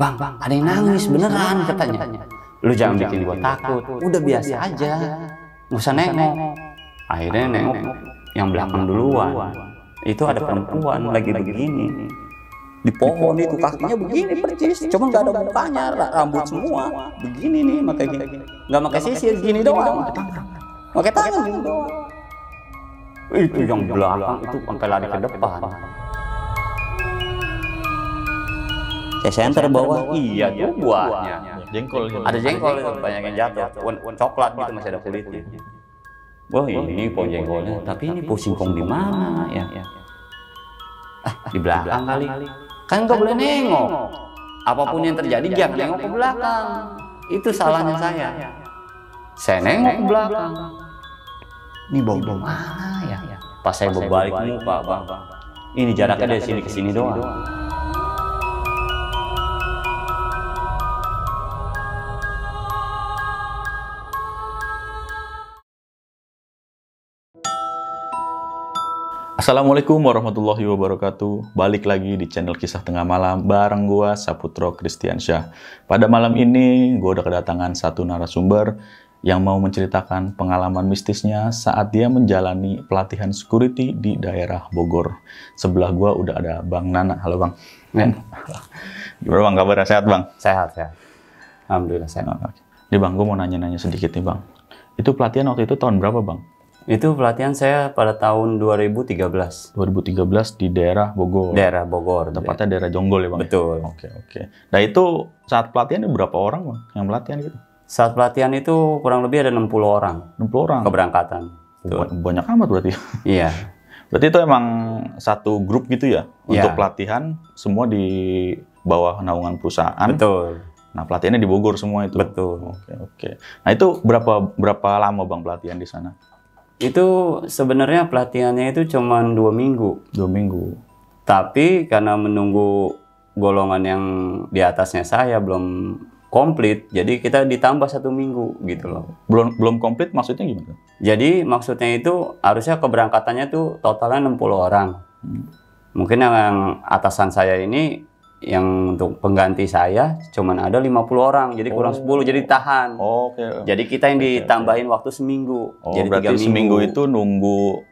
Bang, ada yang nangis beneran katanya. Lu jangan bikin gua takut, udah biasa aja, nggak usah nengok. Akhirnya nengok yang belakang duluan. Itu ada perempuan lagi begini di pohon itu, kakinya begini percis, cuma nggak ada mukanya, rambut semua begini nih, makanya nggak pakai sisir, gini doang, pakai tangan gini doang. Itu yang belakang itu sampai lari ke depan. Saya senter bawah, iya tuh buahnya. Jengkol. Ada jengkol itu, banyak yang jatuh. Coklat gitu, masih ada kulitnya. Wah ini pohon jengkolnya, tapi ini pohon singkong di mana ya? Di belakang kali. Kan nggak boleh nengok. Apapun yang terjadi jangan nengok ke belakang. Itu salahnya saya. Saya nengok ke belakang. Ini bau mana ya? Pas saya berbalik muka, Bang. Ini jaraknya dari sini ke sini doang. Assalamualaikum warahmatullahi wabarakatuh. Balik lagi di channel Kisah Tengah Malam bareng gua Saputro Kristiansyah. Pada malam ini gua udah kedatangan satu narasumber yang mau menceritakan pengalaman mistisnya saat dia menjalani pelatihan security di daerah Bogor. Sebelah gua udah ada Bang Nana. Halo Bang. Ya. Gimana Bang, kabarnya sehat Bang? Sehat. Alhamdulillah sehat. Nih Bang, gua mau nanya-nanya sedikit nih Bang. Itu pelatihan waktu itu tahun berapa Bang? Itu pelatihan saya pada tahun 2013. 2013 di daerah Bogor. Daerah Bogor. Tepatnya daerah Jonggol ya Bang? Betul. Oke. Nah itu saat pelatihan berapa orang Bang yang pelatihan gitu? Saat pelatihan itu kurang lebih ada 60 orang. 60 orang? Keberangkatan. Banyak amat berarti. Iya. Berarti itu emang satu grup gitu ya? Untuk Iya. pelatihan semua di bawah naungan perusahaan? Betul. Nah pelatihannya di Bogor semua itu? Betul. Oke. Nah itu berapa lama Bang pelatihan di sana? Itu sebenarnya pelatihannya itu cuma 2 minggu. 2 minggu. Tapi karena menunggu golongan yang di atasnya saya belum komplit, jadi kita ditambah 1 minggu gitu loh. Belum komplit maksudnya gimana? Jadi maksudnya itu harusnya keberangkatannya tuh totalnya 60 orang. Mungkin yang atasan saya ini yang untuk pengganti saya cuman ada 50 orang, jadi kurang 10, jadi tahan. Oke. Jadi kita yang ditambahin waktu seminggu. Jadi berarti 3 seminggu itu nunggu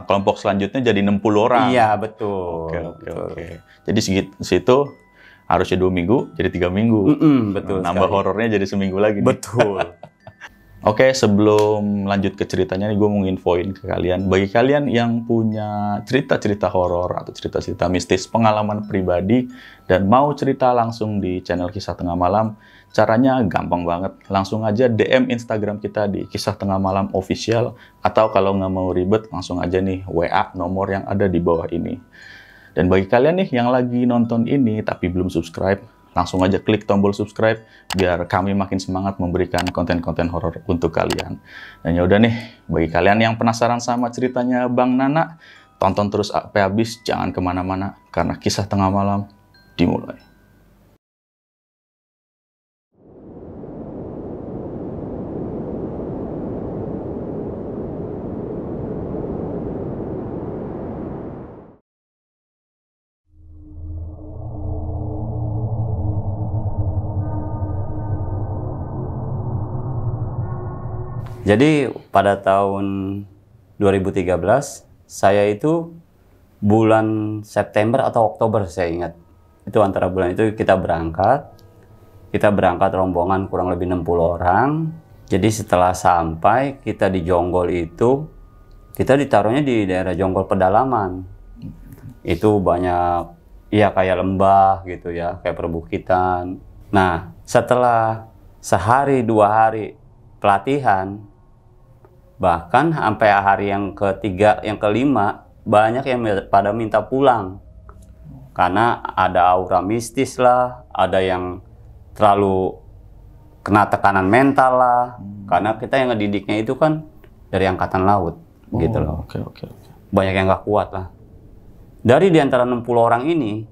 kelompok selanjutnya jadi 60 orang. Iya, betul. Oke. Jadi situ harusnya 2 minggu jadi 3 minggu. Betul. Nambah horornya jadi seminggu lagi. Betul. Oke, sebelum lanjut ke ceritanya nih, gue mau nginfoin ke kalian. Bagi kalian yang punya cerita-cerita horor atau cerita-cerita mistis, pengalaman pribadi, dan mau cerita langsung di channel Kisah Tengah Malam, caranya gampang banget. Langsung aja DM Instagram kita di Kisah Tengah Malam Official, atau kalau nggak mau ribet, langsung aja nih WA nomor yang ada di bawah ini. Dan bagi kalian nih yang lagi nonton ini tapi belum subscribe, langsung aja klik tombol subscribe biar kami makin semangat memberikan konten-konten horor untuk kalian. Dan yaudah nih, bagi kalian yang penasaran sama ceritanya Bang Nana, tonton terus sampai habis, jangan kemana-mana, karena Kisah Tengah Malam dimulai. Jadi pada tahun 2013 saya itu bulan September atau Oktober saya ingat. Itu antara bulan itu kita berangkat. Kita berangkat rombongan kurang lebih 60 orang. Jadi setelah sampai kita di Jonggol itu, kita ditaruhnya di daerah Jonggol pedalaman. Itu banyak ya kayak lembah gitu ya, kayak perbukitan. Nah, setelah sehari 2 hari pelatihan, bahkan sampai hari yang ketiga, yang kelima, banyak yang pada minta pulang. Karena ada aura mistis lah, ada yang terlalu kena tekanan mental lah. Karena kita yang ngedidiknya itu kan dari angkatan laut, gitu loh. Oke. Banyak yang nggak kuat lah. Dari di antara 60 orang ini,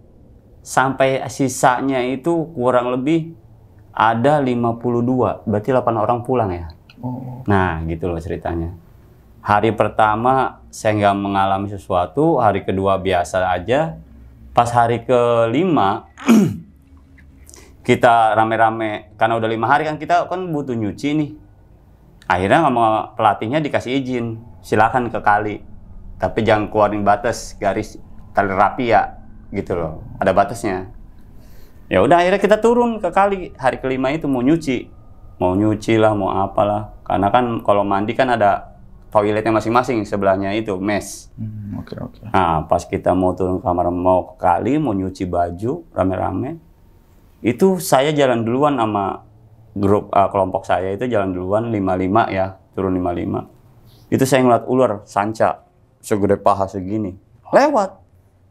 sampai sisanya itu kurang lebih ada 52, berarti 8 orang pulang ya. Nah, gitu loh ceritanya. Hari pertama saya nggak mengalami sesuatu, hari kedua biasa aja. Pas hari kelima, kita rame-rame, karena udah 5 hari kan kita kan butuh nyuci nih. Akhirnya sama pelatihnya dikasih izin, silakan ke kali. Tapi jangan keluarin batas garis tali rapi ya, gitu loh. Ada batasnya. Ya udah akhirnya kita turun ke kali hari kelima itu mau nyuci lah, mau apalah. Karena kan kalau mandi kan ada toiletnya masing-masing sebelahnya itu mes. Oke. Nah pas kita mau turun ke kamar mau ke kali mau nyuci baju rame-rame, itu saya jalan duluan sama grup kelompok saya itu jalan duluan 55 ya, turun 55. Itu saya ngeliat ular sanca segede paha segini lewat.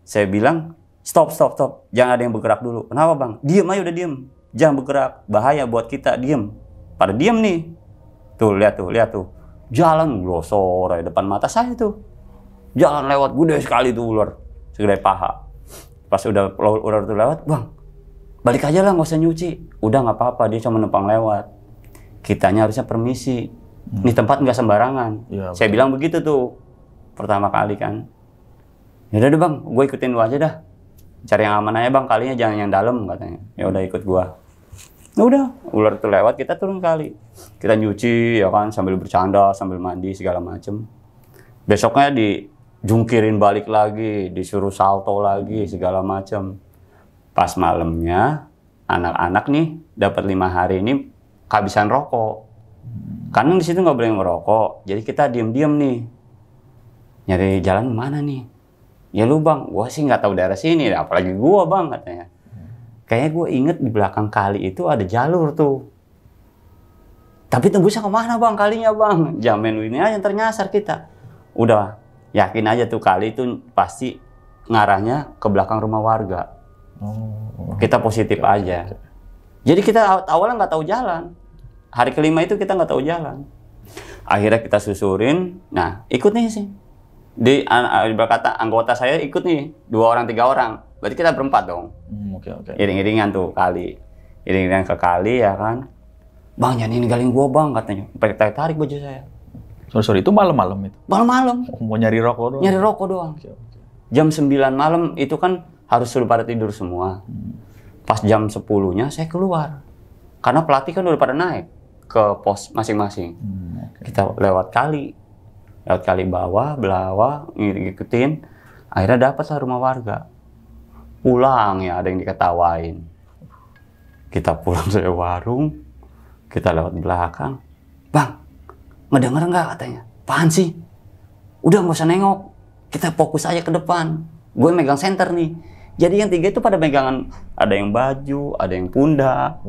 Saya bilang stop, jangan ada yang bergerak dulu. Kenapa bang? Diem aja, udah diem, jangan bergerak, bahaya buat kita, diem. Pada diem nih, tuh lihat tuh jalan glosor di depan mata saya tuh, jalan lewat gede sekali tuh ular segede paha. Pas udah ular tuh lewat, bang balik aja lah, nggak usah nyuci. Udah nggak apa-apa, dia cuma numpang lewat. Kitanya harusnya permisi. Ini tempat nggak sembarangan. Ya, saya bilang begitu tuh pertama kali kan. Ya udah deh bang, gue ikutin lu aja dah. Cari yang aman aja bang, kalinya jangan yang dalam katanya. Ya udah ikut gua. Nah, udah ular tuh lewat, kita turun kali. Kita nyuci ya kan, sambil bercanda, sambil mandi segala macem. Besoknya dijungkirin balik lagi, disuruh salto lagi segala macem. Pas malamnya, anak-anak nih dapat 5 hari ini kehabisan rokok. Karena di situ nggak boleh ngerokok, jadi kita diem-diem nih nyari jalan mana nih. Ya lu bang, gua sih nggak tahu daerah sini, apalagi gua bang katanya. Kayaknya gue inget di belakang kali itu ada jalur tuh. Tapi tembusnya kemana bang kalinya bang? Jamin ini aja ternyasar kita. Udah yakin aja tuh kali itu pasti ngarahnya ke belakang rumah warga. Kita positif aja. Jadi kita awalnya nggak tahu jalan. Hari kelima itu kita nggak tahu jalan. Akhirnya kita susurin. Nah ikut nih sih. Berkata anggota saya ikut nih 2 orang 3 orang. Berarti kita berempat dong. Oke. Iring-iringan tuh kali. Iring-iringan ke kali ya kan. Bang jangan ninggalin gua bang katanya. Tarik baju saya. Sorry, itu malam-malam itu? Malam-malam. Mau nyari rokok doang? Nyari rokok doang. Okay. Jam 9 malam itu kan harus sudah pada tidur semua. Pas jam 10-nya saya keluar. Karena pelatih kan udah pada naik ke pos masing-masing. Kita lewat kali bawah, belawah, ngikutin. Akhirnya dapatlah rumah warga. Pulang ya, ada yang diketawain. Kita pulang dari warung, kita lewat belakang. Bang, ngedenger nggak katanya? Apaan sih? Udah nggak usah nengok, kita fokus aja ke depan. Gue megang senter nih. Jadi yang 3 itu pada megangan, ada yang baju, ada yang pundak.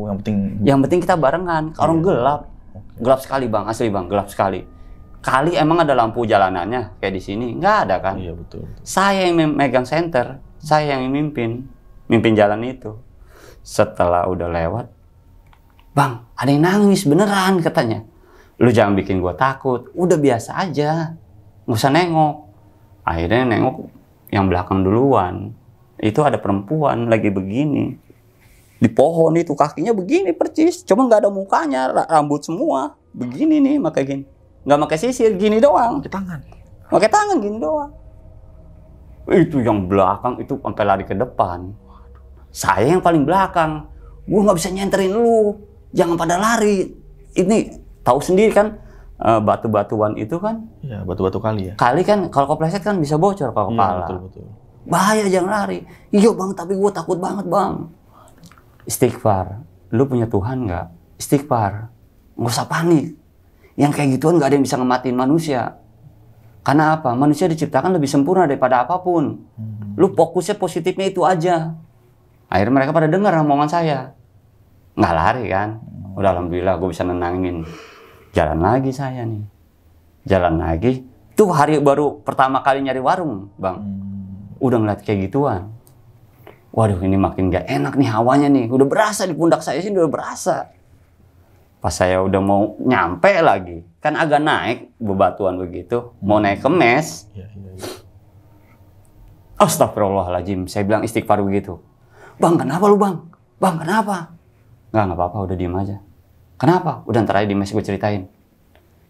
Yang penting kita barengan. Orang gelap, gelap sekali bang, asli bang, gelap sekali. Kali emang ada lampu jalanannya kayak di sini? Nggak ada kan? Iya betul. Saya yang megang senter, saya yang mimpin jalan itu. Setelah udah lewat, bang, ada yang nangis beneran katanya. Lu jangan bikin gua takut, udah biasa aja, nggak usah nengok. Akhirnya nengok yang belakang duluan. Itu ada perempuan lagi begini di pohon itu, kakinya begini percis, cuma nggak ada mukanya, rambut semua begini nih, pakai gini. Nggak pakai sisir, gini doang. Pakai tangan gini doang. Itu yang belakang itu sampai lari ke depan. Saya yang paling belakang. Gue nggak bisa nyenterin lu. Jangan pada lari. Ini tahu sendiri kan, batu-batuan itu kan. Iya, batu-batu kali ya. Kali kan kalau kepleset kan bisa bocor kalau kepala. Iya, betul. Bahaya, jangan lari. Iya bang, tapi gue takut banget bang. Istighfar. Lu punya Tuhan nggak? Istighfar. Nggak usah panik. Yang kayak gituan nggak ada yang bisa ngematiin manusia. Karena apa? Manusia diciptakan lebih sempurna daripada apapun. Lu fokusnya positifnya itu aja. Akhirnya mereka pada dengar omongan saya. Nggak lari kan? Udah alhamdulillah gue bisa nenangin. Jalan lagi saya nih. Jalan lagi. Itu hari baru pertama kali nyari warung, bang. Udah ngeliat kayak gituan. Waduh ini makin gak enak nih hawanya nih. Udah berasa di pundak saya sih, udah berasa. Pas saya udah mau nyampe lagi, kan agak naik bebatuan begitu, mau naik ke mes. Astagfirullahaladzim, saya bilang istighfar begitu. Bang, kenapa lu bang? Bang, kenapa? Nggak apa-apa, udah diem aja. Kenapa? Udah ntar aja di mes gue ceritain.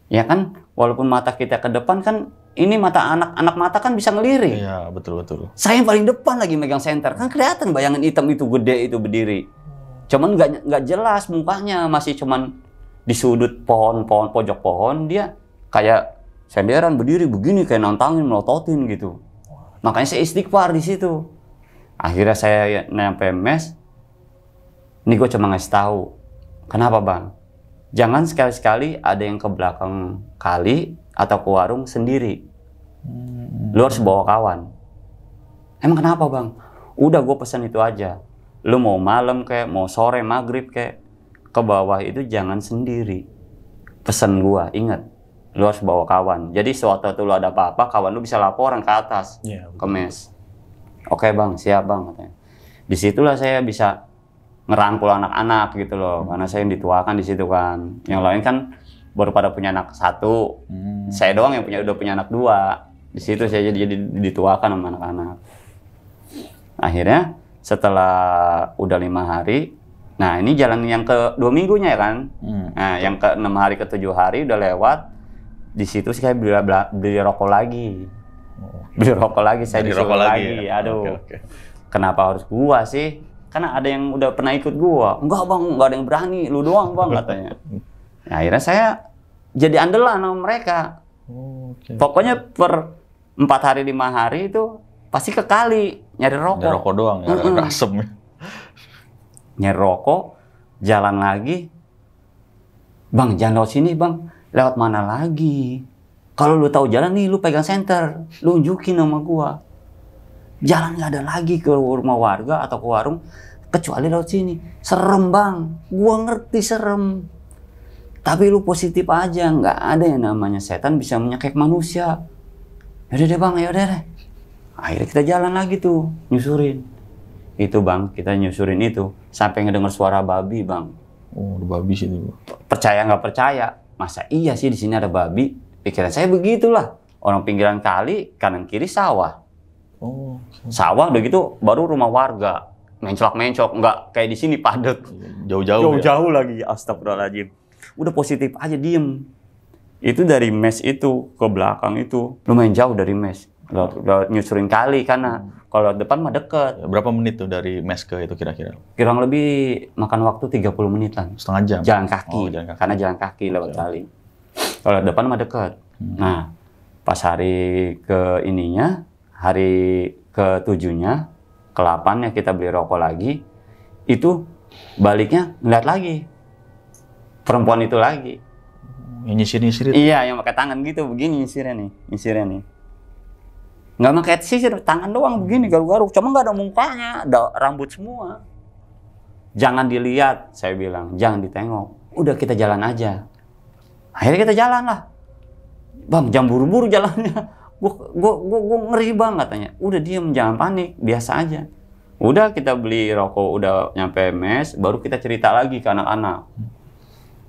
Ya kan, walaupun mata kita ke depan kan, ini mata anak mata kan bisa ngelirik. Iya, betul. Saya yang paling depan lagi megang senter, kan kelihatan bayangan hitam itu gede itu berdiri. Cuman nggak jelas mukanya, masih cuman di sudut pohon-pohon, pojok pohon dia kayak senderan berdiri begini kayak nantangin, melototin gitu. Makanya saya istighfar di situ. Akhirnya saya nyampe mes. Ini gue cuma ngasih tahu. Kenapa bang? Jangan sekali-sekali ada yang ke belakang kali atau ke warung sendiri. Lu harus bawa kawan. Emang kenapa bang? Udah gue pesan itu aja. Lu mau malam kayak, mau sore, maghrib kayak, ke bawah itu jangan sendiri. Pesan gue, ingat. Lu harus bawa kawan. Jadi sewaktu lu ada apa-apa, kawan lu bisa laporan ke atas, ke mes. Oke bang, siap bang katanya. Disitulah saya bisa ngerangkul anak-anak gitu loh, karena saya yang dituakan di situ kan. Yang lain kan baru pada punya anak 1, saya doang yang udah punya anak 2. Di situ saya jadi dituakan sama anak-anak. Akhirnya setelah udah 5 hari, nah ini jalan yang ke 2 minggunya ya kan. Nah yang ke 6 hari, ke 7 hari udah lewat. Di situ saya beli rokok lagi. Beli rokok lagi, saya disuruh lagi. Ya? Aduh, kenapa harus gua sih? Karena ada yang udah pernah ikut gua. Enggak bang, enggak ada yang berani, lu doang bang katanya. Nah, akhirnya saya jadi andalan sama mereka. Pokoknya per 4 hari 5 hari itu pasti ke kali nyari rokok. Nyari rokok doang, nyari asem. Nyari rokok, jalan lagi. Bang, jangan lewat sini bang. Lewat mana lagi? Kalau lu tahu jalan nih, lu pegang senter, lu unjukin sama gua. Jalan nggak ada lagi ke rumah warga atau ke warung, kecuali lewat sini. Serem bang, gua ngerti serem. Tapi lu positif aja, nggak ada yang namanya setan bisa menyakit manusia. Yaudah deh bang, yaudah deh. Akhirnya kita jalan lagi tuh, nyusurin. Itu bang, kita nyusurin itu sampai ngedenger suara babi bang. Oh, ada babi sini. Percaya nggak percaya? Masa iya sih di sini ada babi? Pikiran saya begitulah. Orang pinggiran kali, kanan kiri sawah. Oh, sawah udah gitu baru rumah warga. Menclok-menclok, nggak kayak di sini padat. Jauh-jauh. Jauh-jauh lagi, astagfirullahaladzim. Udah positif aja, diem. Itu dari mes itu ke belakang itu lumayan jauh dari mes. Udah nyusurin kali karena kalau depan mah deket. Berapa menit tuh dari mes ke itu kira-kira? Kurang lebih makan waktu 30 menitan. Setengah jam? Jalan kaki. Oh, jalan kaki. Karena jalan kaki lewat kali. Kalau depan mah deket. Nah, pas hari ke ininya, hari ke-7-nya, ke-8-nya kita beli rokok lagi, itu baliknya ngeliat lagi. Perempuan itu lagi. Yang nyisir-nyisir itu? Iya, yang pakai tangan gitu, begini nyisirnya nih. Nggak pakai sisir, tangan doang begini, garuk-garuk. Cuma nggak ada mukanya, ada rambut semua. Jangan dilihat, saya bilang, jangan ditengok. Udah kita jalan aja. Akhirnya kita jalan lah. Bang, jangan buru-buru jalannya. Gue ngeri bang katanya. Udah diem, jangan panik, biasa aja. Udah kita beli rokok, udah nyampe mes, baru kita cerita lagi ke anak-anak.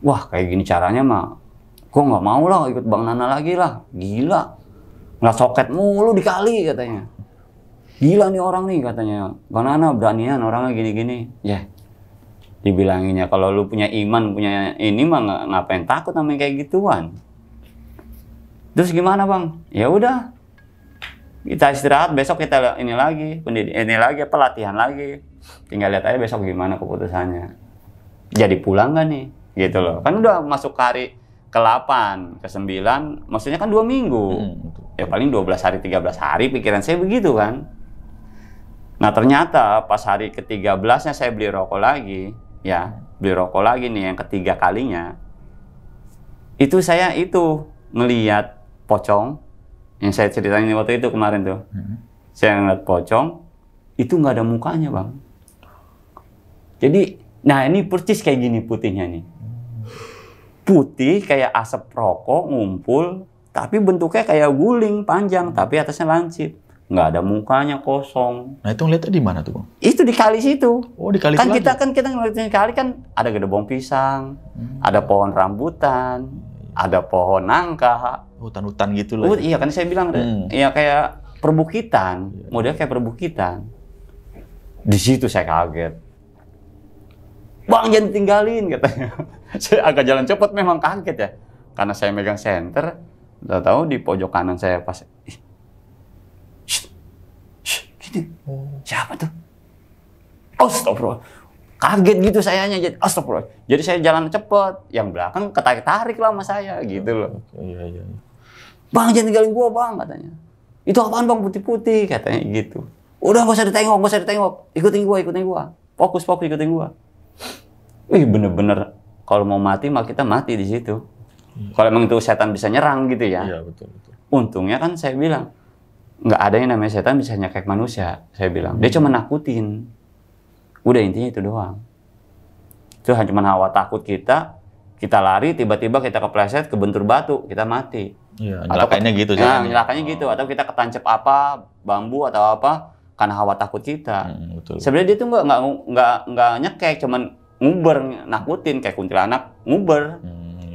Wah kayak gini caranya mah, gue nggak mau lah ikut Bang Nana lagi lah. Gila, nggak soket mulu dikali katanya. Gila nih orang nih katanya. Bang Nana beranian orangnya gini-gini. Ya, dibilanginnya kalau lu punya iman, punya ini mah ngapain takut namanya kayak gituan. Terus gimana bang? Ya udah, kita istirahat, besok kita ini lagi, pelatihan lagi. Tinggal lihat aja besok gimana keputusannya. Jadi pulang gak nih? Gitu loh. Kan udah masuk hari ke-8, ke-9, maksudnya kan 2 minggu. Ya paling 12 hari, 13 hari, pikiran saya begitu kan. Nah ternyata pas hari ke-13-nya saya beli rokok lagi, ya, beli rokok lagi nih yang ketiga kalinya. Itu saya ngelihat pocong yang saya ceritain waktu itu kemarin tuh. Saya ngeliat pocong itu nggak ada mukanya bang. Jadi, nah ini persis kayak gini putihnya nih. Putih kayak asap rokok ngumpul, tapi bentuknya kayak guling panjang, tapi atasnya lancip. Nggak ada mukanya, kosong. Nah itu ngeliatnya di mana tuh bang? Itu di kali situ. Oh di kali kan situ kita ngeliatnya di kali kan ada gedebong pisang, ada pohon rambutan, ada pohon nangka. Hutan-hutan gitu loh. Iya kan saya bilang, ya kayak perbukitan, model kayak perbukitan. Di situ saya kaget. Bang jangan tinggalin katanya. Saya agak jalan cepat memang kaget ya. Karena saya megang senter, udah tahu di pojok kanan saya pas gitu. Siapa tuh? Astagfirullah. Kaget gitu sayanya, jadi astagfirullah. Jadi saya jalan cepet, yang belakang ketarik-tarik lah sama saya gitu loh. Iya. Bang, jangan tinggalin gua bang, katanya. Itu apaan bang, putih-putih, katanya gitu. Udah gak usah ditengok, ikutin gua. Fokus, ikutin gua. Wih, bener-bener kalau mau mati mah kita mati di situ. Kalau emang itu setan bisa nyerang gitu ya. Iya, betul. Untungnya kan saya bilang, nggak ada yang namanya setan bisa nyekek manusia, saya bilang. Dia cuma nakutin. Udah intinya itu doang. Itu cuma hawa takut kita lari, tiba-tiba kita kepleset, kebentur batu, kita mati. Iya, nyelakainnya gitu. Nah, nyelakainnya gitu. Atau kita ketancap apa, bambu atau apa, karena hawa takut kita. Betul. Sebenarnya dia tuh nggak nyekek, cuman nguber, nakutin, kayak kuntilanak, nguber.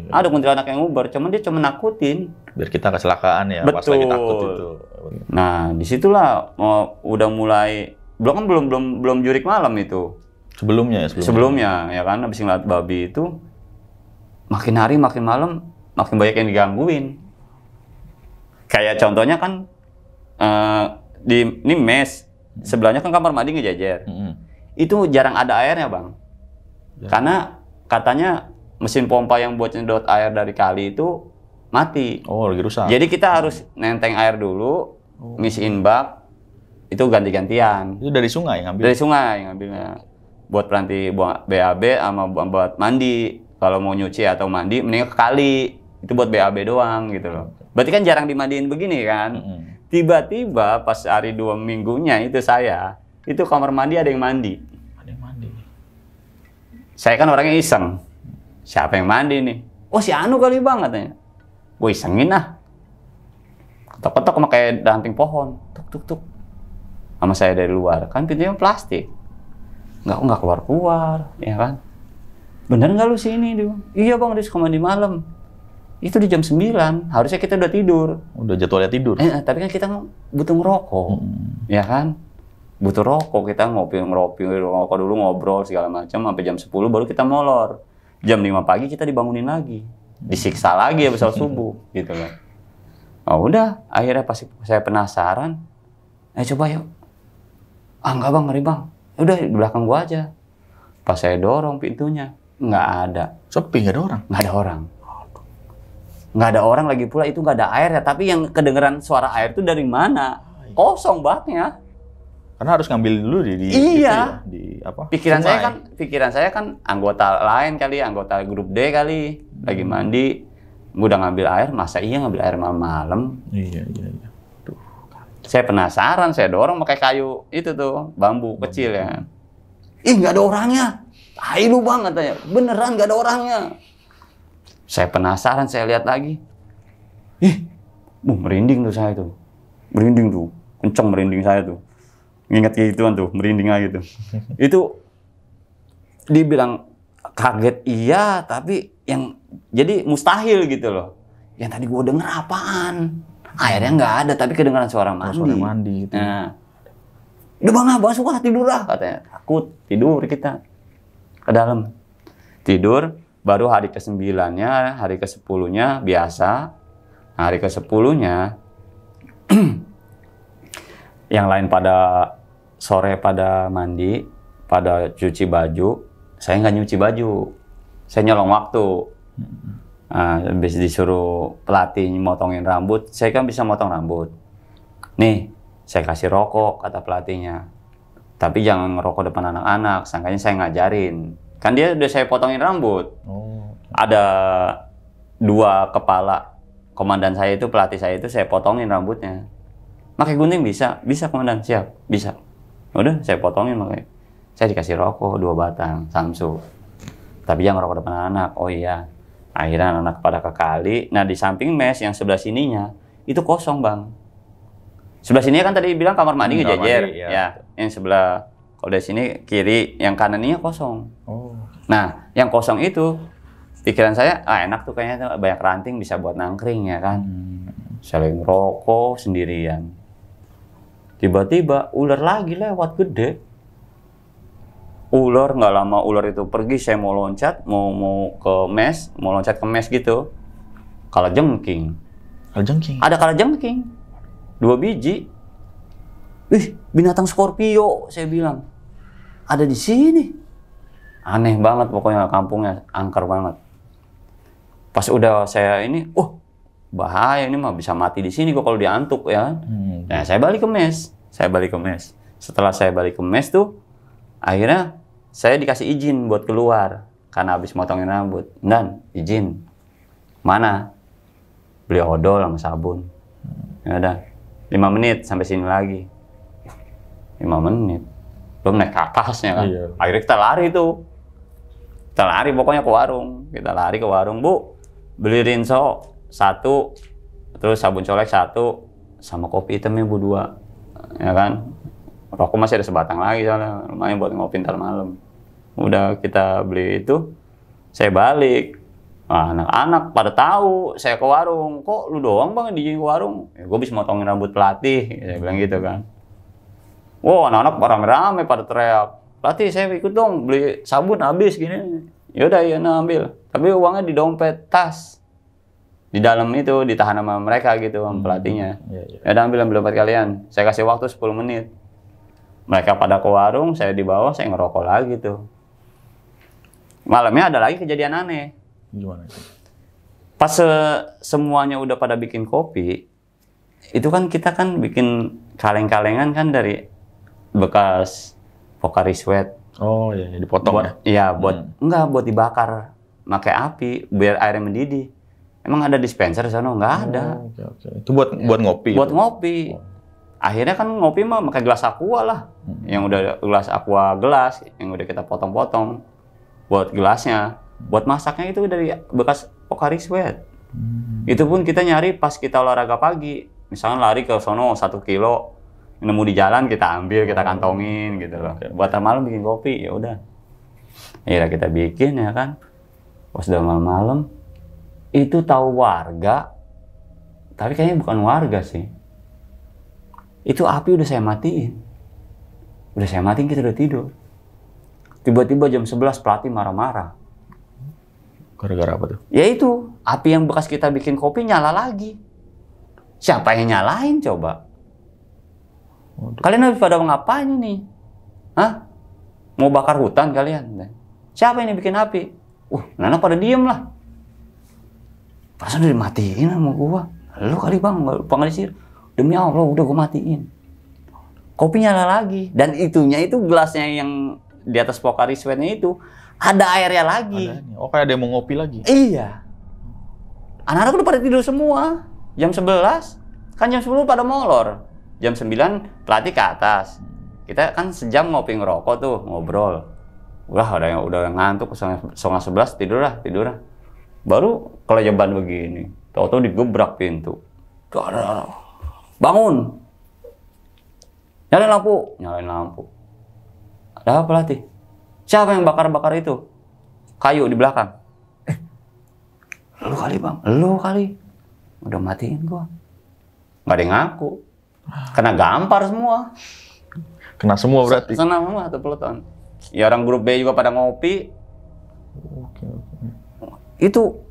Ada kuntilanak yang nguber, cuman dia cuma nakutin. Biar kita kecelakaan ya, betul. Pas lagi takut itu. Nah, disitulah udah mulai, belum jurik malam itu. Sebelumnya ya kan, habis ngeliat babi itu, makin hari makin malam makin banyak yang digangguin. Kayak contohnya kan ini mes, sebelahnya kan kamar mandi ngejajar. Itu jarang ada airnya bang, karena katanya mesin pompa yang buat nyedot air dari kali itu mati. Oh, lagi rusak. Jadi kita harus nenteng air dulu, ngisiin bak, itu ganti-gantian. Itu dari sungai ngambil? Dari sungai ngambilnya. Buat peranti BAB sama buat mandi. Kalau mau nyuci atau mandi, mending ke kali. Itu buat BAB doang gitu loh. Berarti kan jarang dimandiin begini kan. Tiba-tiba pas hari 2 minggunya itu itu kamar mandi ada yang mandi. Ada yang mandi. Saya kan orangnya iseng. Siapa yang mandi nih? Oh si Anu kali bang, katanya. Gue isengin lah. Ketok-ketok sama kayak ranting pohon. Tuk. Sama saya dari luar. Kan pintunya plastik. Nggak keluar-keluar, ya kan? Bener nggak lu sini? Dia? Iya bang, dia suka mandi malam. Itu di jam 9, harusnya kita udah tidur. Udah jadwalnya tidur? Tapi kan kita butuh ngerokok, ya kan? Butuh rokok, kita ngerokok dulu, ngobrol segala macam, sampai jam 10 baru kita molor. Jam 5 pagi kita dibangunin lagi. Disiksa lagi ya besok subuh, gitu loh. Oh udah, akhirnya pas saya penasaran, coba yuk. Enggak bang, ngeri bang. Udah di belakang gua aja. Pas saya dorong pintunya, nggak ada. Sepi, nggak ada orang? Nggak ada orang. Nggak ada orang lagi pula, itu nggak ada air ya. Tapi yang kedengeran suara air itu dari mana? Kosong baknya. Karena harus ngambil dulu iya. Gitu ya, di apa? Pikiran saya kan anggota lain kali, anggota grup D kali, lagi mandi. Gua udah ngambil air, masa iya ngambil air malam-malam? Iya. Saya penasaran, saya dorong pakai kayu itu tuh, bambu kecil ya. Ih, nggak ada orangnya. Tai lu bang, katanya. Beneran nggak ada orangnya. Saya penasaran, saya lihat lagi. Ih, merinding tuh saya tuh. Merinding tuh, kenceng merinding saya tuh. Nginget kayak gituan tuh, merinding aja gitu. Itu dibilang kaget iya, tapi yang jadi mustahil gitu loh. Yang tadi gua denger apaan? Airnya nggak ada, tapi kedengaran suara mandi. Suara mandi gitu. Nah, udah bang, abang suka tidur lah, katanya. Takut, tidur kita ke dalam. Tidur, baru hari ke-9-nya, hari ke-10-nya biasa. Hari ke-10-nya, yang lain pada sore pada mandi, pada cuci baju. Saya nggak nyuci baju, saya nyolong waktu. Habis disuruh pelatih motongin rambut, saya kan bisa motong rambut. Nih, saya kasih rokok, kata pelatihnya. Tapi jangan ngerokok depan anak-anak, sangkanya saya ngajarin. Kan dia udah saya potongin rambut. Ada 2 kepala, komandan saya itu, pelatih saya itu, saya potongin rambutnya. Pakai gunting bisa? Bisa komandan, siap, bisa. Udah, saya potongin makanya. Saya dikasih rokok 2 batang, Samsu. Tapi jangan ngerokok depan anak, oh iya. Akhirnya anak-anak pada ke kali. Nah di samping mes yang sebelah sininya itu kosong bang. Sebelah sininya kan tadi bilang kamar mandi ngejajar, ya. Yang sebelah kalau dari sini kiri, yang kanannya kosong. Nah yang kosong itu pikiran saya, enak tuh kayaknya banyak ranting bisa buat nangkring ya kan. Saling rokok sendirian. Tiba-tiba ular lagi lewat gede. Ular, nggak lama ular itu pergi, saya mau loncat, mau ke mes, mau loncat ke mes gitu. Kalajengking. Ada kalajengking. 2 biji. Binatang Scorpio, saya bilang. Ada di sini. Aneh banget pokoknya kampungnya, angker banget. Pas udah saya ini, bahaya ini mah bisa mati di sini kok kalau diantuk ya. Nah, saya balik ke mes. Setelah saya balik ke mes tuh, akhirnya saya dikasih izin buat keluar karena habis motongin rambut. Dan izin. Mana? Beli odol sama sabun. Ya udah. 5 menit sampai sini lagi. 5 menit. Belum naik ke atasnya kan. Iya. Akhirnya kita lari tuh. Kita lari pokoknya ke warung. Kita lari ke warung, Bu. Beli rinso 1, terus sabun colek 1, sama kopi hitamnya Bu 2. Ya kan? Rokok masih ada sebatang lagi soalnya. Lumayan buat ngopi ntar malam. Udah kita beli itu, saya balik. Nah, anak-anak pada tahu saya ke warung. Kok lu doang bang di warung? Ya, gue bisa motongin rambut pelatih. Saya bilang gitu kan. Wow, anak-anak rame-rame pada teriak. Pelatih saya ikut dong beli sabun habis gini. Yaudah ya ambil. Tapi uangnya di dompet tas. Di dalam itu ditahan sama mereka gitu sama pelatihnya. Ya udah ambil dompet kalian. Saya kasih waktu 10 menit. Mereka pada ke warung, saya di bawah, saya ngerokok lagi tuh. Malamnya ada lagi kejadian aneh. Gimana itu? Pas semuanya udah pada bikin kopi, itu kan kita kan bikin kaleng-kalengan kan dari bekas Pocari Sweat. Oh iya, dipotong Buat, ya? iya, enggak buat dibakar pakai api biar airnya mendidih. Emang ada dispenser di sana? Enggak ada. Oke. Itu buat ngopi? Buat ngopi. Akhirnya kan ngopi mah pakai gelas aqua lah. Yang udah gelas aqua gelas, yang udah kita potong-potong. Buat gelasnya. Buat masaknya itu dari bekas Pocari Sweat. Itu pun kita nyari pas kita olahraga pagi. Misalnya lari ke sono 1 kilo. Nemu di jalan kita ambil, kita kantongin gitu loh. Buat malam bikin kopi, ya udah. Akhirnya kita bikin ya kan. Pas udah malam-malam, itu tahu warga, tapi kayaknya bukan warga sih. Itu api udah saya matiin. Kita udah tidur. Tiba-tiba jam 11 pelatih marah-marah. Gara-gara apa tuh? Ya itu, api yang bekas kita bikin kopi nyala lagi. Siapa yang nyalain coba? Kalian habis pada ngapain ini? Hah? Mau bakar hutan kalian? Siapa yang bikin api? Nana pada diem lah. Perasaan udah dimatiin sama gua. Lu kali bang, pengalisir. Demi Allah, udah gua matiin. Kopi nyala lagi. Dan itunya itu gelasnya yang di atas Pocari Sweat-nya itu ada airnya lagi. Oh, kayak ada yang mau ngopi lagi? Iya. Anak-anak udah pada tidur semua. Jam 11, kan jam 10 pada molor. Jam 9 pelatih ke atas. Kita kan sejam ngopi ngerokok tuh, ngobrol. Udah ngantuk, setengah 11 tidur lah. Baru kelejaban begini. Tahu-tahu digebrak pintu. Bangun. Nyalain lampu. Ada apa pelatih? Siapa yang bakar-bakar itu? Kayu di belakang. Lu kali bang, lu kali. Udah matiin gua. Nggak ada yang ngaku. Kena gampar semua. Kena semua berarti? Kena semua satu peloton. Ya orang grup B juga pada ngopi. Itu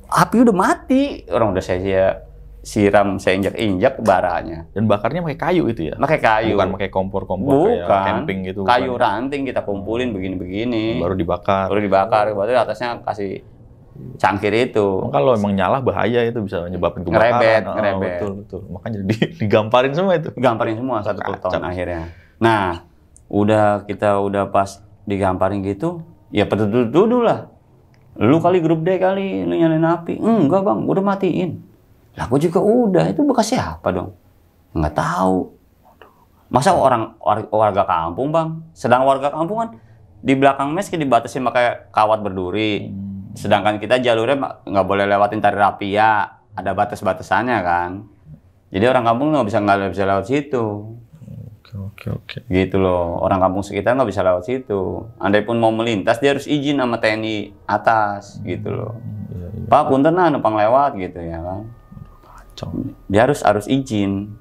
api udah mati. Orang udah saya siram, saya injak-injak baranya. Dan bakarnya pakai kayu itu ya? Pakai kayu. Bukan pakai kompor kayak camping gitu? Kayu bukan. ranting kita kumpulin begini-begini. Baru dibakar? Baru di atasnya kasih cangkir itu. Kalau emang nyala bahaya itu bisa menyebabkan kebakaran. Ngerebet. Betul. Makanya digamparin semua itu. Digamparin semua satu peloton akhirnya. Nah, kita udah pas digamparin gitu, ya peduduh lah. Lu kali grup D kali, lu nyalain api. Enggak bang, udah matiin. Lah gua juga udah, itu bekas siapa dong? Nggak tahu. Masa warga kampung bang? Sedang warga kampung kan di belakang mes dibatasi pakai kawat berduri. Sedangkan kita jalurnya nggak boleh lewatin tali rapia, ada batas-batasannya kan. Jadi orang kampung nggak bisa lewat situ. Oke. Gitu loh, orang kampung sekitar nggak bisa lewat situ. Andai pun mau melintas, dia harus izin sama TNI atas, gitu loh. Iya. Pak, punten nah numpang lewat gitu ya kan. Dia harus izin.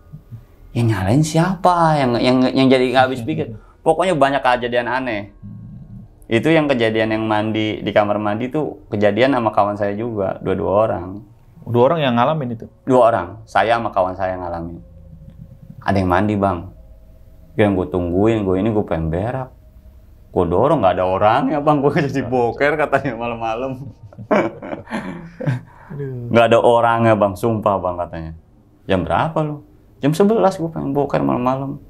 Yang nyalain siapa? Yang jadi nggak habis pikir. Pokoknya banyak kejadian aneh. Itu yang kejadian yang mandi di kamar mandi tuh kejadian sama kawan saya juga, dua orang. 2 orang yang ngalamin itu? 2 orang, saya sama kawan saya yang ngalamin. Ada yang mandi bang, yang gue tungguin, gue pengen berak. Gue dorong nggak ada orang ya bang, gue jadi boker katanya malam-malam. Nggak ada orang ya bang, sumpah bang katanya. Jam berapa lu? Jam 11 gue pengen boker malam-malam.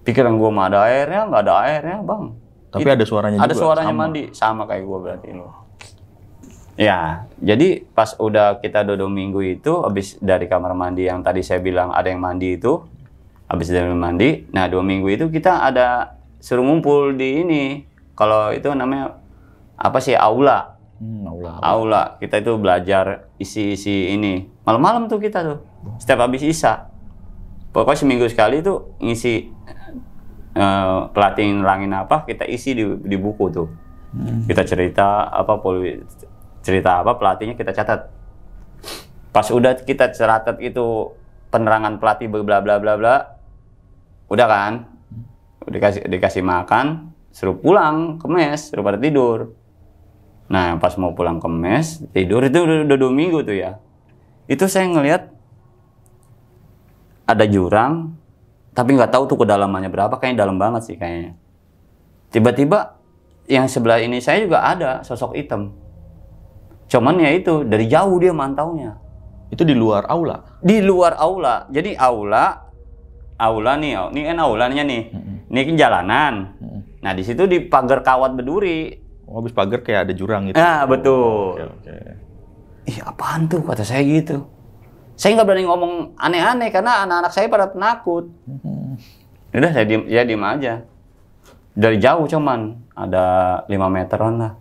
Pikiran gue mah ada airnya, nggak ada airnya bang. Tapi ada suaranya juga? Ada suaranya sama. mandi, sama kayak gue berarti lo. Ya, jadi pas udah kita 2 minggu itu, habis dari kamar mandi yang tadi saya bilang ada yang mandi itu, habis dari mandi, nah 2 minggu itu kita ada suruh ngumpul di ini, kalau itu namanya apa sih, aula. Aula, kita itu belajar isi-isi ini. Malam-malam tuh kita tuh, setiap habis isya. Pokoknya seminggu sekali tuh ngisi pelatih nerangin apa, kita isi di buku tuh. Kita cerita apa, cerita apa, pelatihnya kita catat. Pas udah kita catat itu penerangan pelatih bla bla bla bla, udah kan, dikasih makan, suruh pulang ke mes, suruh pada tidur. Nah pas mau pulang ke mes tidur itu udah 2 minggu tuh ya. Itu saya ngelihat ada jurang, tapi nggak tahu tuh kedalamannya berapa, kayaknya dalam banget sih kayaknya. Tiba-tiba yang sebelah ini saya juga ada sosok hitam. Cuman ya itu, dari jauh dia mantaunya. Itu di luar aula? Di luar aula. Jadi aula nih, ini kan aulanya nih. Ini kan jalanan. Nah di situ di pagar kawat berduri. Oh, habis pagar kayak ada jurang gitu? Nah betul. Oke. Ih apaan tuh, kata saya gitu. Saya nggak berani ngomong aneh-aneh karena anak-anak saya pada penakut. Udah saya diem aja. Dari jauh cuman ada 5 meteran lah.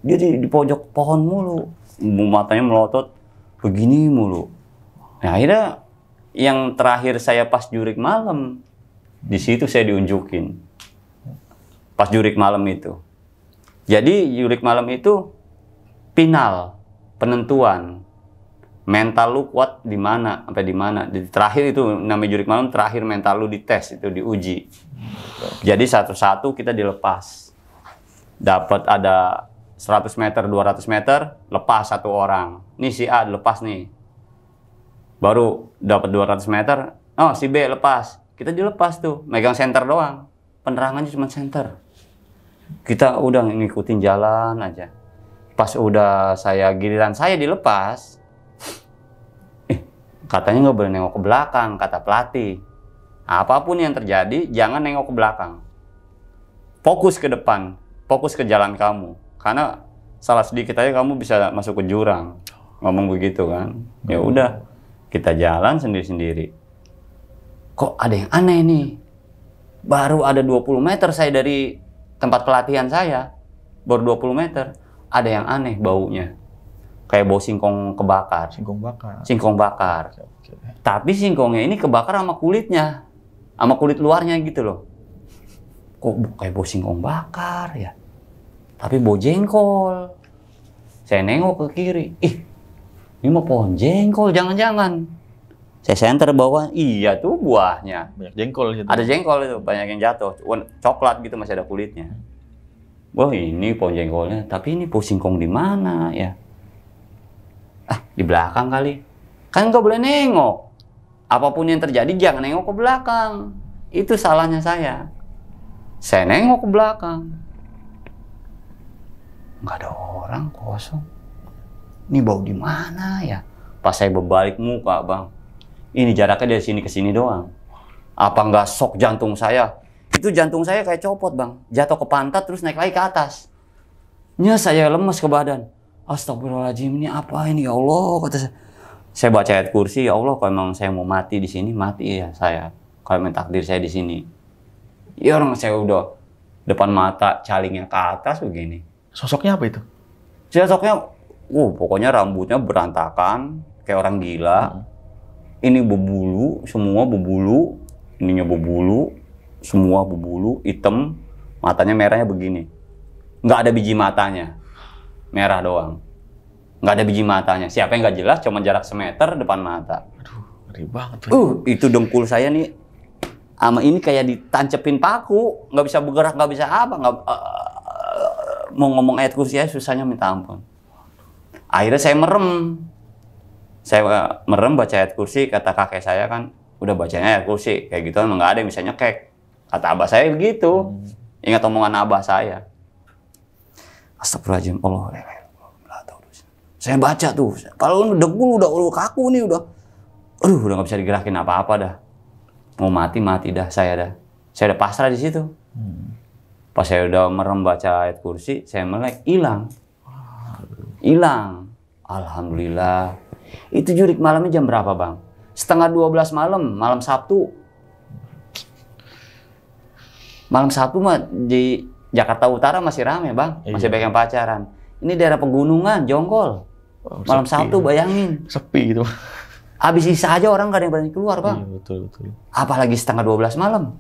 Dia di pojok pohon mulu, matanya melotot begini mulu. Nah akhirnya yang terakhir saya pas jurik malam, di situ saya diunjukin. Pas jurik malam itu. Jadi jurik malam itu final, penentuan. Mental lu kuat di mana, sampai di mana. Di terakhir itu namanya jurik malam, terakhir mental lu dites, itu diuji. Jadi satu-satu kita dilepas. Dapat ada 100 meter, 200 meter, lepas 1 orang. Nih si A lepas nih. Baru dapat 200 meter, oh si B lepas. Kita dilepas tuh, megang senter doang. Penerangannya cuma senter. Kita udah ngikutin jalan aja. Pas udah giliran saya dilepas, katanya nggak boleh nengok ke belakang, kata pelatih. Apapun yang terjadi, jangan nengok ke belakang. Fokus ke depan, fokus ke jalan kamu. Karena salah sedikit aja kamu bisa masuk ke jurang. Ngomong begitu kan. Ya udah, kita jalan sendiri-sendiri. Kok ada yang aneh nih? Baru ada 20 meter saya dari tempat pelatihan saya. Baru 20 meter. Ada yang aneh baunya. Kayak bau singkong kebakar. Singkong bakar. Oke. Tapi singkongnya ini kebakar sama kulitnya. Sama kulit luarnya gitu loh. Kok kayak bau singkong bakar ya? Tapi bau jengkol. Saya nengok ke kiri. Ih, ini mau pohon jengkol, jangan-jangan. Saya senter bawah, iya tuh buahnya. Banyak jengkol gitu. Ada jengkol itu, banyak yang jatuh. Coklat gitu, masih ada kulitnya. Wah ini pohon jengkolnya, tapi ini pohon singkong di mana ya? Ah, di belakang kali. Kan nggak boleh nengok. Apapun yang terjadi, jangan nengok ke belakang. Itu salahnya saya. Saya nengok ke belakang. Nggak ada orang, kosong. Ini bau di mana ya? Pas saya berbalik muka, bang. Ini jaraknya dari sini ke sini doang. Apa nggak shock jantung saya? Itu jantung saya kayak copot, bang. Jatuh ke pantat terus naik lagi ke atas. Nya saya lemes ke badan. Astagfirullahaladzim, ini apa ini ya Allah? Kata saya. Saya baca ayat kursi, ya Allah, kalau memang saya mau mati di sini, mati ya saya. Kalau memang takdir saya di sini. Ya orang saya udah depan mata calingnya ke atas begini. Sosoknya apa itu? Sosoknya, pokoknya rambutnya berantakan, kayak orang gila. Ini berbulu, semua berbulu. Ininya berbulu, semua berbulu, hitam. Matanya merahnya begini. Nggak ada biji matanya. Merah doang. Nggak ada biji matanya. Siapa yang nggak jelas, cuma jarak semeter depan mata. Aduh, ngeri banget. Itu dengkul saya nih. Sama ini kayak ditancepin paku. Nggak bisa bergerak, nggak bisa apa. Mau ngomong ayat kursi aja susahnya minta ampun. Akhirnya saya merem. Saya merem baca ayat kursi, kata kakek saya kan, udah bacanya ayat kursi. Kayak gitu emang nggak ada yang bisa nyekek. Kata abah saya begitu. Ingat omongan abah saya. Astagfirullahaladzim, Allah. Saya baca tuh, kalau degul udah kaku nih, udah nggak bisa digerakin apa-apa dah. Mau mati dah saya dah. Saya udah pasrah di situ. Pas saya udah merem baca ayat kursi, saya melek, hilang. Alhamdulillah. Itu jurik malamnya jam berapa, Bang? Setengah 12 malam, malam Sabtu. Malam Sabtu mah di Jakarta Utara masih rame, Bang. Masih banyak yang pacaran. Ini daerah pegunungan, Jonggol. Malam Sabtu, bayangin. Sepi gitu. Habis isa aja orang gak ada yang berani keluar, Bang. Iya, betul. Apalagi setengah 12 malam.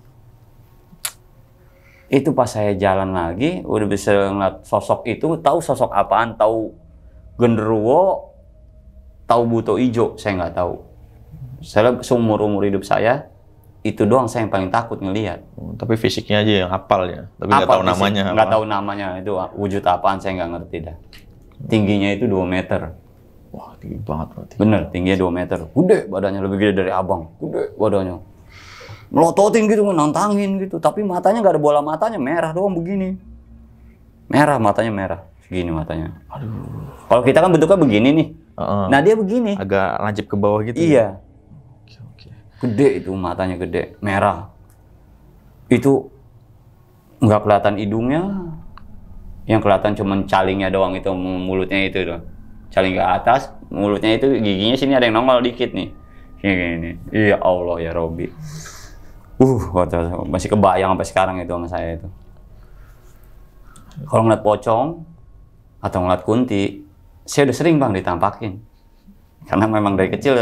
Itu pas saya jalan lagi, udah bisa ngeliat sosok itu, tahu sosok apaan, tahu genderuwo, tahu buto ijo, saya nggak tahu. Saya seumur-umur hidup saya, itu doang saya yang paling takut ngelihat. Tapi fisiknya aja yang hafal ya, tapi nggak tahu namanya. Nggak tahu namanya, itu wujud apaan saya nggak ngerti dah. Tingginya itu 2 meter. Wah, tinggi banget berarti. Bener, tingginya 2 meter. Gede badannya, lebih gede dari abang. Gede badannya. Melototin gitu, nantangin gitu. Tapi matanya nggak ada bola matanya, merah doang begini. Merah, matanya merah. Segini matanya. Aduh. Kalau kita kan bentuknya begini nih. Nah dia begini. Agak lancip ke bawah gitu. Iya. Oke. Gede itu, matanya gede, merah. Itu nggak kelihatan hidungnya. Yang kelihatan cuma calingnya doang itu, mulutnya itu doang. Caling ke atas, mulutnya itu, giginya sini ada yang nongol dikit nih. Gini. Iya Allah ya Robi. Masih kebayang sampai sekarang itu sama saya itu. Kalau ngeliat pocong atau ngeliat kunti, saya udah sering, Bang, ditampakin. Karena memang dari kecil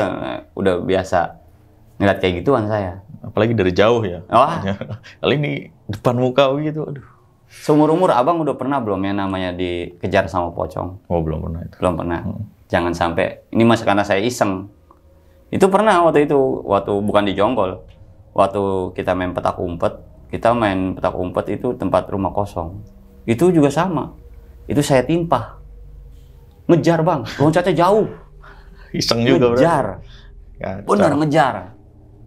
udah biasa ngeliat kayak gituan saya. Apalagi dari jauh ya. Wah. Kali ini depan muka gitu, aduh. Seumur-umur Abang udah pernah belum ya namanya dikejar sama pocong? Oh, belum pernah itu. Belum pernah. Jangan sampai, ini mas karena saya iseng. Itu pernah waktu itu, bukan di Jonggol. Waktu kita main petak umpet itu tempat rumah kosong. Itu juga sama. Itu saya timpah. Ngejar, Bang, loncatnya jauh. Iseng juga ngejar. Bener, ngejar.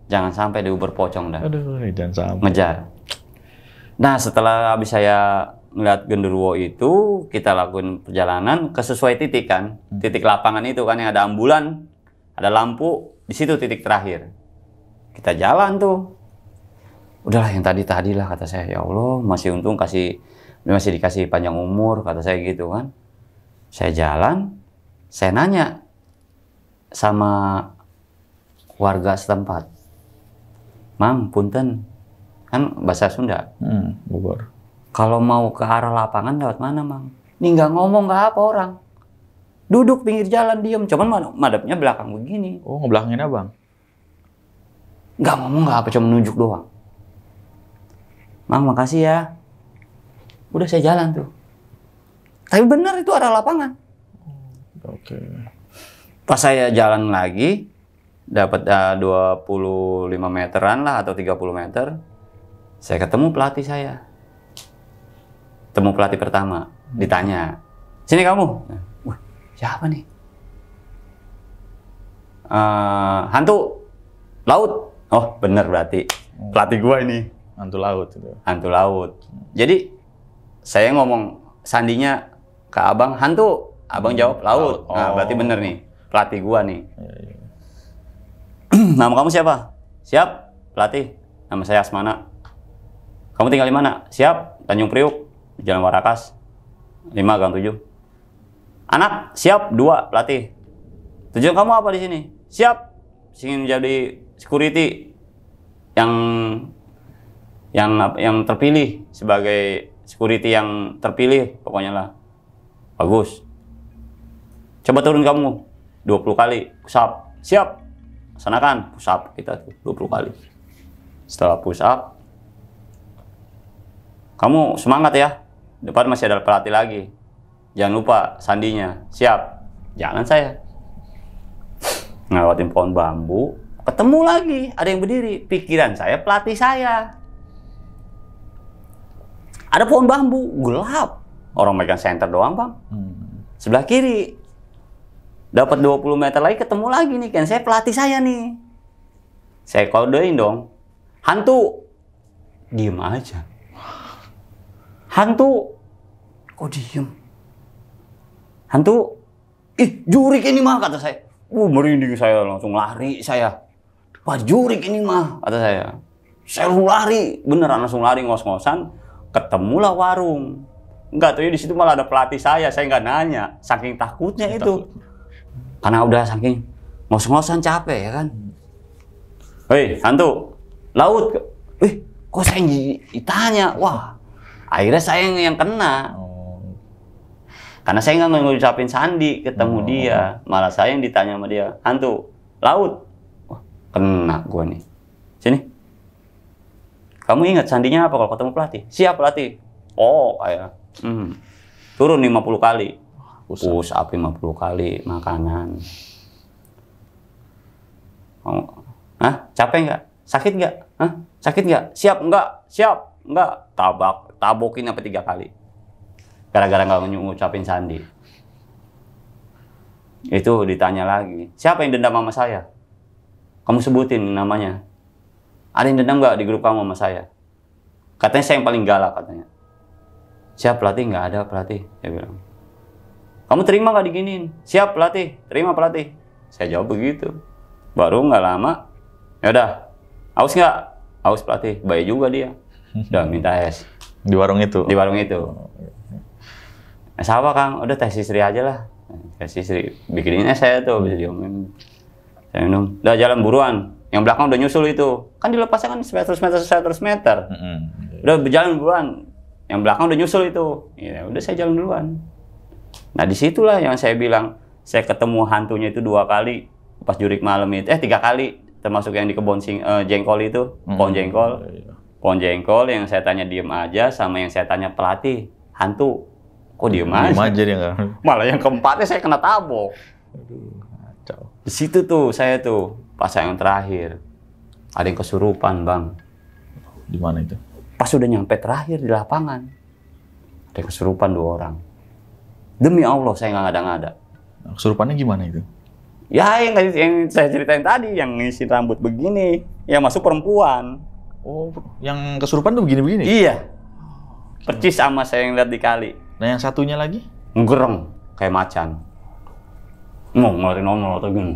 Jangan sampai diuber pocong dah. Aduh, jangan sampai. Ngejar. Nah, setelah habis saya ngeliat genderuwo itu, kita lakuin perjalanan ke sesuai titik kan. Titik lapangan itu kan yang ada ambulan, ada lampu, di situ titik terakhir. Kita jalan tuh. Udahlah yang tadi lah kata saya. Ya Allah, masih untung masih dikasih panjang umur, kata saya gitu kan. Saya jalan, saya nanya sama warga setempat. Mang, punten. Kan bahasa Sunda. Bogor. Kalau mau ke arah lapangan lewat mana, Mang? Ini nggak ngomong, nggak apa orang. Duduk pinggir jalan, diem. Cuman madepnya belakang begini. Oh, ngebelakangin Abang? Nggak ngomong, nggak apa, cuma nunjuk doang. Mang, makasih ya. Udah saya jalan tuh. Tapi benar itu arah lapangan. Oke. Pas saya jalan lagi, dapat 25 meteran lah atau 30 meter, saya ketemu pelatih saya. Temu pelatih pertama, ditanya, sini kamu. Wah, siapa nih? Hantu laut. Oh, bener berarti. Pelatih gua ini. Hantu laut itu. Hantu laut. Jadi saya ngomong sandinya ke Abang, hantu. Abang jawab laut. Nah, berarti bener nih. Pelatih gua nih. Iya. Nama kamu siapa? Siap, pelatih. Nama saya Asmana. Kamu tinggal di mana? Siap, Tanjung Priuk, Jalan Warakas, 5 Gang 7. Anak, siap, 2, pelatih. Tujuan kamu apa di sini? Siap, ingin jadi security yang terpilih, sebagai security yang terpilih, pokoknya lah. Bagus. Coba turun kamu 20 kali, push up. Siap. Laksanakan push up kita tuh 20 kali. Setelah push up, kamu semangat ya. Depan masih ada pelatih lagi. Jangan lupa sandinya. Siap. Jalan saya. Ngelewatin pohon bambu, ketemu lagi ada yang berdiri. Pikiran saya pelatih saya. Ada pohon bambu, gelap. Orang megang senter doang, Bang. Sebelah kiri. Dapat 20 meter lagi ketemu lagi nih kan. Saya pelatih saya nih. Saya kodein dong. Hantu. Diem aja. hantu. Kok diem? Hantu? Ih, jurik ini mah, kata saya. Merinding saya, langsung lari saya. Pak, jurik ini mah, kata saya. Saya langsung lari, beneran langsung lari ngos-ngosan. Ketemulah warung. Enggak tuh, di situ malah ada pelatih saya nggak nanya. Saking takutnya itu. Karena udah saking ngos-ngosan capek ya kan. Hei, hantu, laut. Kok saya ditanya? Wah, akhirnya saya yang kena. Karena saya nggak ngucapin sandi ketemu dia. Malah saya yang ditanya sama dia. Hantu, laut. Wah, kena gua nih. Sini. Kamu ingat sandinya apa kalau ketemu pelatih? Siap pelatih. Oh, kayak. Turun 50 kali. Push up 50 kali makanan. Oh. Hah? Capek nggak? Sakit nggak? Hah? Sakit nggak? Siap nggak? Siap nggak? Tabokin sampai 3 kali. Gara-gara nggak ngucapin sandi. Itu ditanya lagi. Siapa yang dendam sama saya? Kamu sebutin namanya. Ada yang dendam nggak di grup kamu sama saya? Katanya saya yang paling galak katanya. Siap pelatih? Nggak ada pelatih. Saya bilang. Kamu terima nggak diginiin? Siap pelatih. Terima pelatih. Saya jawab begitu. Baru nggak lama. Yaudah. Aus nggak? Aus pelatih. Baik juga dia. Udah minta es. Di warung itu? Di warung itu. Es apa Kang? Udah teh sisri aja lah. Teh sisri. Bikinin es saya tuh. Bisa diomelin. Saya minum. Udah jalan buruan. Yang belakang udah nyusul itu. Kan dilepasnya kan 100 meter. Udah berjalan buruan. Yang belakang udah nyusul itu. Ya udah saya jalan duluan. Nah disitulah yang saya bilang. Saya ketemu hantunya itu 2 kali. Pas jurik malam itu. 3 kali. Termasuk yang di kebun jengkol itu. Pohon jengkol. Pohon jengkol yang saya tanya diem aja. Sama yang saya tanya pelatih. Hantu. Kok diem aja? Diem aja dia nggak. Malah yang keempatnya saya kena tabok. Aduh, kacau. Di situ tuh saya tuh. Pas yang terakhir. Ada yang kesurupan bang. Di mana itu? Pas udah nyampe terakhir di lapangan. Ada yang kesurupan 2 orang. Demi Allah saya nggak ngada-ngada. Nah, kesurupannya gimana itu? Ya yang saya ceritain tadi. Yang ngisi rambut begini. Yang masuk perempuan. Oh, yang kesurupan tuh begini-begini? Iya. Percis sama saya yang lihat di kali. Nah yang satunya lagi? Ngereng. Kayak macan. Ngeliatin nongol atau gini.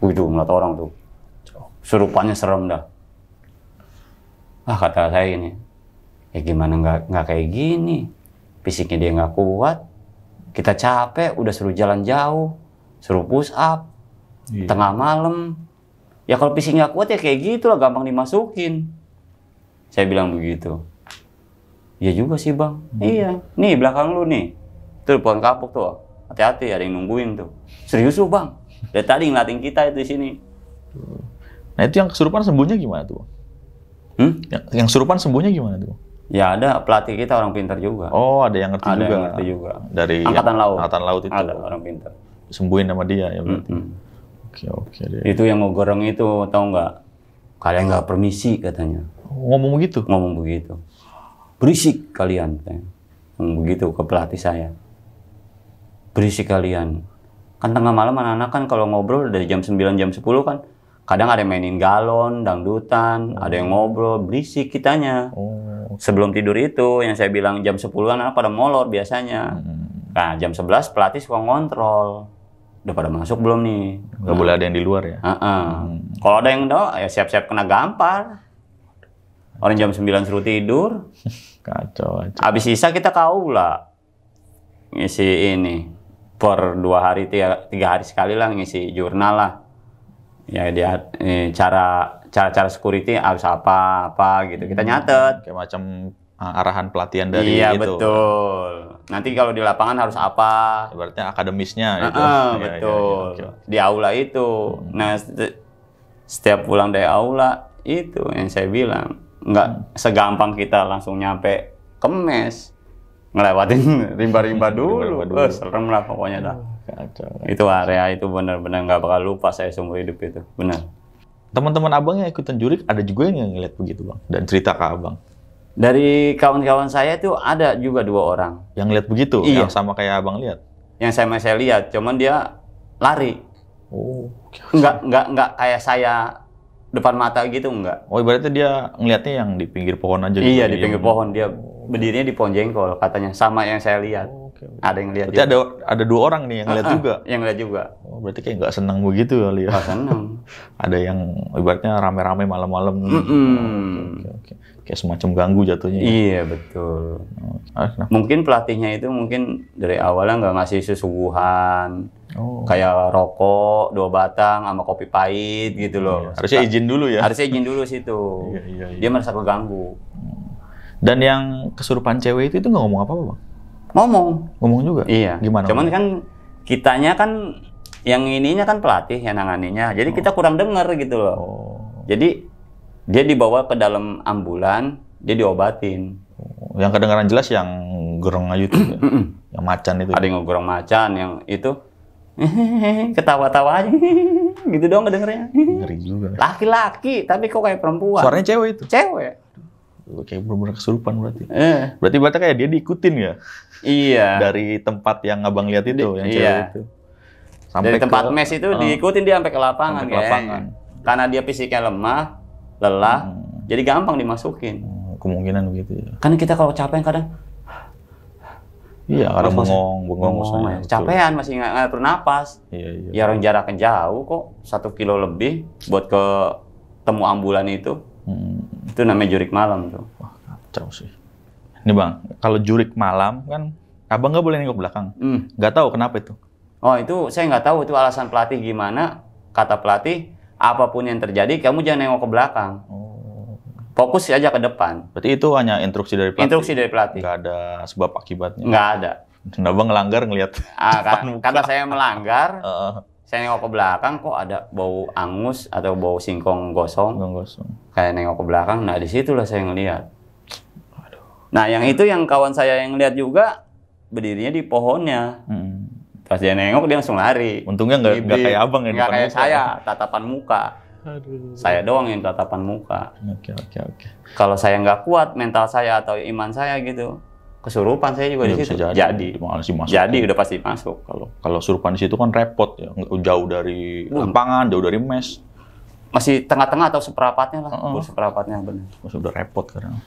Begitu ngeliat orang tuh. Surupannya serem dah. Kata saya gini. Ya gimana nggak kayak gini. Fisiknya dia nggak kuat. Kita capek. Udah suruh jalan jauh. Suruh push up. Iya. Tengah malam. Ya kalau fisik nggak kuat ya kayak gitu lah. Gampang dimasukin. Saya bilang begitu. Iya juga sih bang. Iya. Nih belakang lu nih. Tuh pohon kapuk tuh. Hati-hati ada yang nungguin tuh. Serius lu bang. Dari tadi ngeliatin kita itu di sini. Nah itu yang kesurupan sembuhnya gimana tuh? Yang kesurupan sembuhnya gimana tuh? Ya ada pelatih kita orang pintar juga. Oh ada yang ngerti ada juga. Ada yang ngerti juga. Dari Angkatan Laut. Angkatan Laut itu. Ada orang pintar. Sembuhin sama dia ya berarti. Oke deh. Itu yang ngegoreng itu tahu nggak? Kalian nggak permisi katanya. Ngomong begitu? Ngomong begitu. Berisik kalian. Katanya. Ngomong begitu ke pelatih saya. Berisik kalian. Kan tengah malam anak-anak kan kalau ngobrol dari jam 9, jam 10 kan kadang ada yang mainin galon, dangdutan, ada yang ngobrol, berisik kitanya. Sebelum tidur itu yang saya bilang jam 10-an anak pada molor biasanya. Nah jam 11 pelatih suka ngontrol. Udah pada masuk belum nih? Nggak boleh ada yang di luar ya? Kalau ada yang ya siap-siap kena gampar. Orang jam 9 suruh tidur. Kacau. Habis sisa kita kaula. Ngisi ini. Per 2 hari, 3 hari sekali lah ngisi jurnal lah. Ya dia cara security harus apa gitu. Kita nyatet. Kayak macam arahan pelatihan dari iya, itu. Iya betul. Nanti kalau di lapangan harus apa? Berarti akademisnya itu. Betul. Ya. Di aula itu. Nah setiap pulang dari aula itu yang saya bilang nggak segampang kita langsung nyampe ke mes. Ngelewatin rimba-rimba dulu. Serem lah pokoknya dah. Kacau. Itu area itu benar-benar nggak bakal lupa saya seumur hidup itu. Benar. Teman-teman abang yang ikutan jurik ada juga yang ngeliat begitu bang? Dan cerita ke abang? Dari kawan-kawan saya tuh ada juga 2 orang. Yang lihat begitu? Iya. Yang sama kayak abang lihat? Yang saya lihat, cuman dia lari. Oh. Nggak kayak saya depan mata gitu enggak. Oh, ibaratnya dia ngelihatnya yang di pinggir pohon aja Iya, gitu. di pinggir pohon dia berdirinya di pohon jengkol katanya, sama yang saya lihat. Oke. Ada yang lihat Berarti juga. ada 2 orang nih yang ngeliat juga. Yang lihat juga. Oh, berarti kayak nggak senang begitu kali ya. Nggak seneng. Ada yang ibaratnya rame-rame malam-malam. Oke. Kayak semacam ganggu jatuhnya. Iya, betul. Kenapa? Mungkin pelatihnya itu mungkin dari awalnya nggak ngasih suguhan. Oh. Kayak rokok 2 batang sama kopi pahit gitu loh. Harusnya izin dulu ya. Harusnya izin dulu situ. Iya. Dia merasa keganggu. Dan yang kesurupan cewek itu nggak ngomong apa-apa, Bang? Ngomong juga? Iya. Gimana? Cuman kan kitanya kan yang ininya kan pelatih yang nanganinya. Jadi kita kurang dengar gitu loh. Oh. Jadi dia dibawa ke dalam ambulan, dia diobatin. Yang kedengaran jelas yang gereng aja itu ya? Yang macan itu. Ada yang ngegorong macan, yang itu ketawa-tawa aja. Gitu doang kedengernya. Ngeri juga. Laki-laki, tapi kok kayak perempuan. Suaranya cewek itu? Cewek. Kayak bener-bener kesurupan berarti. Eh. Berarti kayak dia diikutin ya? Iya. Dari tempat yang abang lihat itu, yang cewek Iya. itu. Dari tempat mes itu diikutin dia sampai ke lapangan. Sampai ke lapangan. Karena dia fisiknya lemah, lelah, jadi gampang dimasukin. Kemungkinan begitu ya. Kan kita kalau capek kadang Iya, kadang bengong maksudnya. ya. Capean masih nggak ngatur napas. Iya. Ya orang jaraknya jauh kok, 1 kilo lebih buat ke temu ambulan itu. Itu namanya jurik malam tuh. Wah, kacau sih. Ini Bang, kalau jurik malam kan abang nggak boleh nengok belakang. Nggak tahu kenapa itu. Oh itu saya nggak tahu itu alasan pelatih gimana. Kata pelatih, apapun yang terjadi kamu jangan nengok ke belakang. Fokus aja ke depan. Berarti itu hanya instruksi dari pelatih? Instruksi dari pelatih. Nggak ada sebab akibatnya? Nggak ada. Dan abang ngelanggar ngelihat Karena saya melanggar, saya nengok ke belakang kok ada bau angus atau bau singkong gosong. Kayak nengok ke belakang, nah disitulah saya ngelihat. Nah yang itu yang kawan saya yang lihat juga berdirinya di pohonnya. Pas dia nengok dia langsung lari. Untungnya nggak kayak abang ya. Nggak kayak saya, tatapan muka. Saya doang yang tatapan muka. Oke. Kalau saya nggak kuat mental saya atau iman saya gitu, kesurupan saya juga di situ. Jadi udah pasti masuk. Kalau surupan di situ kan repot ya, jauh dari lapangan, jauh dari mes. Masih tengah-tengah atau seperapatnya lah, seperapatnya benar. Masih udah repot sekarang.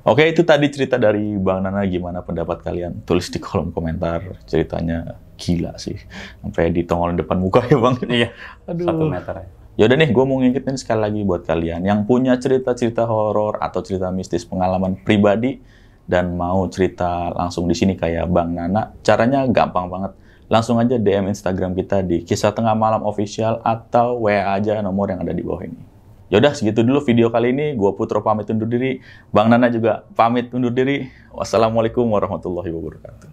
Oke, itu tadi cerita dari Bang Nana. Gimana pendapat kalian? Tulis di kolom komentar. Ceritanya gila sih. Sampai ditongolin depan muka ya Bang. Iya, aduh. 1 meter ya. Yaudah nih, gue mau ngingetin sekali lagi buat kalian yang punya cerita-cerita horor atau cerita mistis pengalaman pribadi dan mau cerita langsung di sini kayak Bang Nana. Caranya gampang banget. Langsung aja DM Instagram kita di Kisah Tengah Malam Official atau WA aja nomor yang ada di bawah ini. Yaudah, segitu dulu video kali ini. Gua Putro pamit undur diri. Bang Nana juga pamit undur diri. Wassalamualaikum warahmatullahi wabarakatuh.